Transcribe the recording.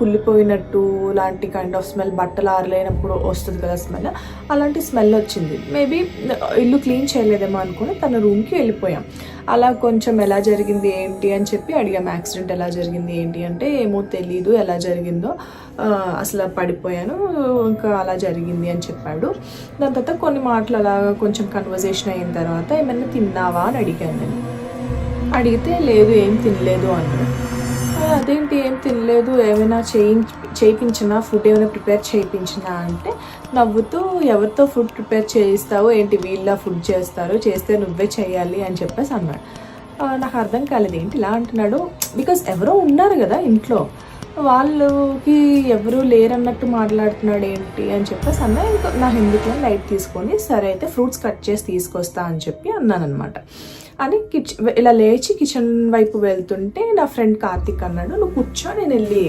కుళ్ళిపోయినట్టు లాంటి kind of smell, బట్టలు ఆరలేనప్పుడు వస్తుంది కదా స్మెల్, అలాంటి స్మెల్ వచ్చింది. మేబీ ఇల్లు క్లీన్ చేయలేదేమో అనుకుని తన రూమ్కి వెళ్ళిపోయాం. అలా కొంచెం ఎలా జరిగింది ఏంటి అని చెప్పి అడిగాం, యాక్సిడెంట్ ఎలా జరిగింది ఏంటి అంటే ఏమో తెలీదు ఎలా జరిగిందో, అసలు పడిపోయాను ఇంకా అలా జరిగింది అని చెప్పాడు. దాని తర్వాత కొన్ని మాటలు అలాగా కొంచెం కన్వర్జేషన్ అయిన తర్వాత ఏమైనా తిన్నావా అని అడిగాను నేను. అడిగితే లేదు ఏం తినలేదు అన్నాడు. అదేంటి ఏం తినలేదు, ఏమైనా చేయించినా, ఫుడ్ ఏమైనా ప్రిపేర్ చేయించినా అంటే నవ్వుతూ ఎవరితో ఫుడ్ ప్రిపేర్ చేయిస్తావు ఏంటి, వీళ్ళ ఫుడ్ చేస్తే నువ్వే చేయాలి అని చెప్పేసి అన్నాడు. నాకు అర్థం కాలేదు ఏంటి ఇలా అంటున్నాడు. బికాస్ ఎవరో ఉన్నారు కదా ఇంట్లో, వాళ్ళకి ఎవరు లేరన్నట్టు మాట్లాడుతున్నాడు ఏంటి అని చెప్పేసి అన్నా. ఇంకా నా ఎందుకు లైట్ తీసుకొని సరే అయితే ఫ్రూట్స్ కట్ చేసి తీసుకొస్తా అని చెప్పి అన్నాను అనమాట. అని ఇలా లేచి కిచెన్ వైపు వెళ్తుంటే నా ఫ్రెండ్ కార్తిక్ అన్నాడు, నువ్వు కూర్చో నేను వెళ్ళి